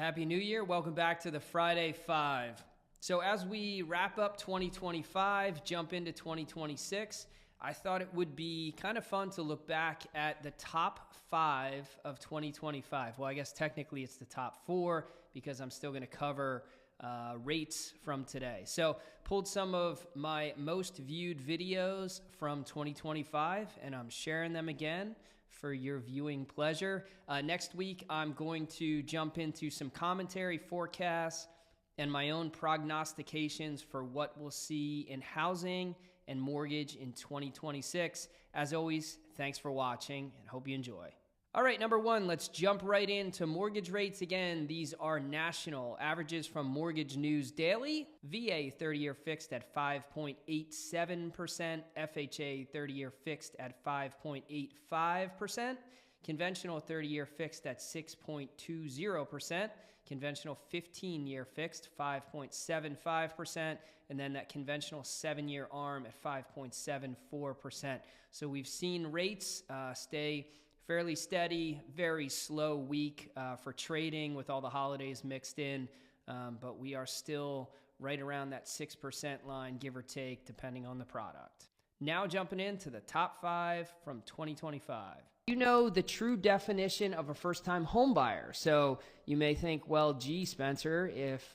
Happy New Year. Welcome back to the Friday Five. So as we wrap up 2025, jump into 2026, I thought it would be kind of fun to look back at the top 5 of 2025. Well, I guess technically it's the top 4 because I'm still going to cover rates from today. So pulled some of my most viewed videos from 2025 and I'm sharing them again for your viewing pleasure. Next week, I'm going to jump into some commentary, forecasts, and my own prognostications for what we'll see in housing and mortgage in 2026. As always, thanks for watching and hope you enjoy. All right, number 1, let's jump right into mortgage rates. Again, these are national averages from Mortgage News Daily. VA 30-year fixed at 5.87%, FHA 30-year fixed at 5.85%, conventional 30-year fixed at 6.20%, conventional 15-year fixed 5.75%, and then that conventional 7-year ARM at 5.74%. So we've seen rates stay fairly steady, very slow week for trading with all the holidays mixed in, but we are still right around that 6% line, give or take, depending on the product. Now jumping into the top 5 from 2025. You know the true definition of a first-time home buyer. So you may think, well, gee, Spencer, if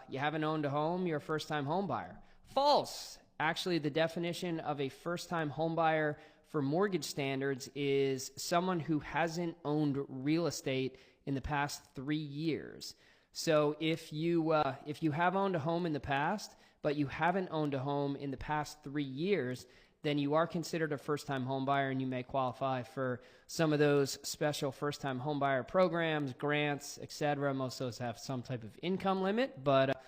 you haven't owned a home, you're a first-time home buyer. False. Actually, the definition of a first-time home buyer for mortgage standards is someone who hasn't owned real estate in the past 3 years. So if you have owned a home in the past, but you haven't owned a home in the past 3 years, then you are considered a first-time home buyer and you may qualify for some of those special first-time home buyer programs, grants, etc. Most of those have some type of income limit, but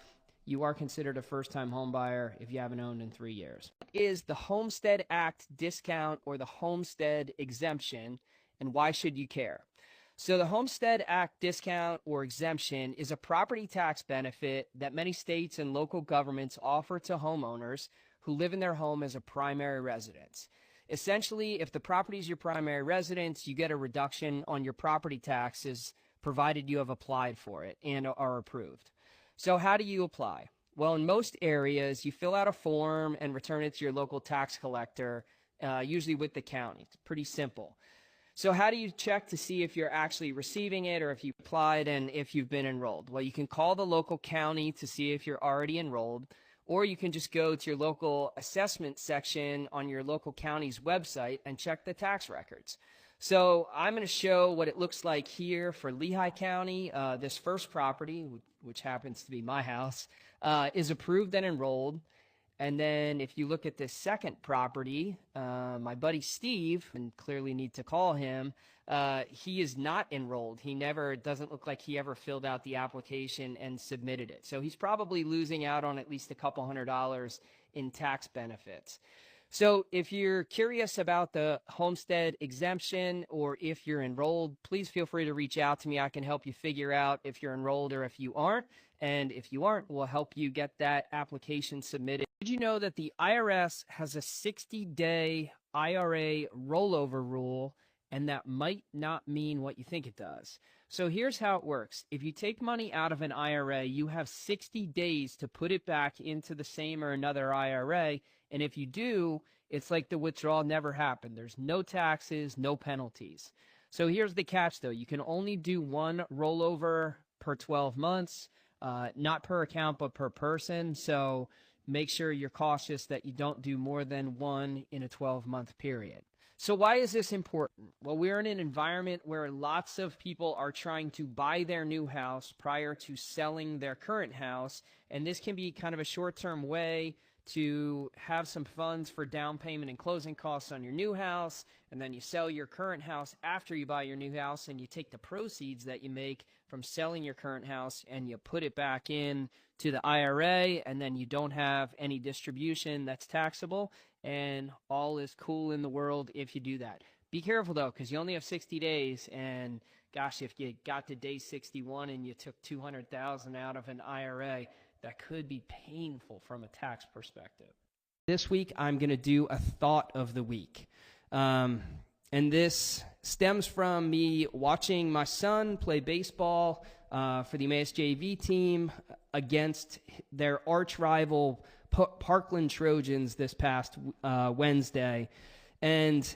you are considered a first-time home buyer if you haven't owned in 3 years. Is the Homestead Act discount or the Homestead exemption, and why should you care? So the Homestead Act discount or exemption is a property tax benefit that many states and local governments offer to homeowners who live in their home as a primary residence. Essentially, if the property is your primary residence, you get a reduction on your property taxes provided you have applied for it and are approved. So how do you apply? Well, in most areas, you fill out a form and return it to your local tax collector, usually with the county. It's pretty simple. So how do you check to see if you're actually receiving it or if you applied and if you've been enrolled? Well, you can call the local county to see if you're already enrolled, or you can just go to your local assessment section on your local county's website and check the tax records. So I'm going to show what it looks like here for Lehigh County. This first property, which happens to be my house, is approved and enrolled. And then if you look at this second property, my buddy Steve, and clearly need to call him, he is not enrolled. It doesn't look like he ever filled out the application and submitted it. So he's probably losing out on at least a couple $100 in tax benefits. So if you're curious about the homestead exemption or if you're enrolled, please feel free to reach out to me. I can help you figure out if you're enrolled or if you aren't. And if you aren't, we'll help you get that application submitted. Did you know that the IRS has a 60-day IRA rollover rule, and that might not mean what you think it does? So here's how it works. If you take money out of an IRA, you have 60 days to put it back into the same or another IRA. And if you do, it's like the withdrawal never happened. There's no taxes, no penalties. So here's the catch, though. You can only do one rollover per 12 months, not per account, but per person. So make sure you're cautious that you don't do more than one in a 12-month period. So why is this important? Well, we're in an environment where lots of people are trying to buy their new house prior to selling their current house, and this can be kind of a short-term way to have some funds for down payment and closing costs on your new house, and then you sell your current house after you buy your new house, and you take the proceeds that you make from selling your current house and you put it back in to the IRA, and then you don't have any distribution that's taxable, and all is cool in the world if you do that. Be careful, though, because you only have 60 days, and gosh, if you got to day 61 and you took $200,000 out of an IRA, that could be painful from a tax perspective. This week, I'm going to do a thought of the week. And this stems from me watching my son play baseball for the Emmaus JV team against their arch rival Parkland Trojans this past Wednesday. And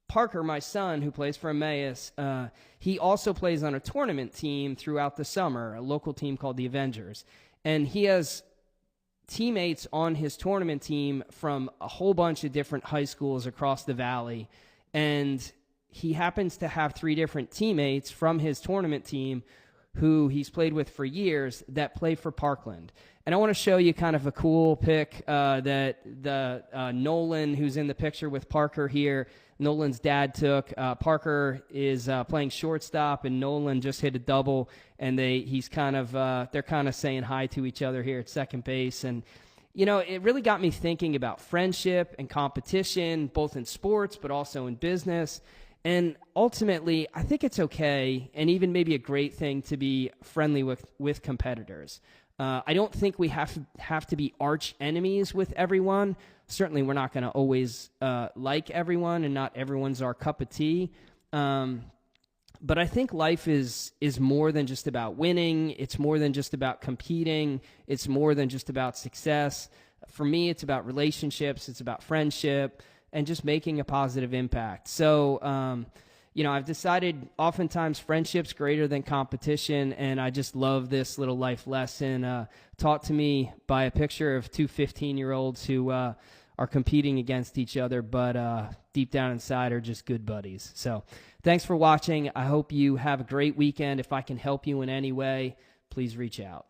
Parker, my son, who plays for Emmaus, he also plays on a tournament team throughout the summer, a local team called the Avengers. And he has teammates on his tournament team from a whole bunch of different high schools across the valley. And he happens to have 3 different teammates from his tournament team who he's played with for years that play for Parkland. And I want to show you kind of a cool pic that the Nolan, who's in the picture with Parker here, Nolan's dad took. Parker is playing shortstop, and Nolan just hit a double, and they're kind of saying hi to each other here at second base. And you know, it really got me thinking about friendship and competition, both in sports but also in business. And ultimately, I think it's okay, and even maybe a great thing, to be friendly with competitors. I don't think we have to be arch enemies with everyone. Certainly, we're not going to always like everyone, and not everyone's our cup of tea. But I think life is more than just about winning. It's more than just about competing. It's more than just about success. For me, it's about relationships. It's about friendship and just making a positive impact. So, I've decided oftentimes friendship's greater than competition, and I just love this little life lesson taught to me by a picture of 2 15-year-olds who are competing against each other, but deep down inside are just good buddies. So thanks for watching. I hope you have a great weekend. If I can help you in any way, please reach out.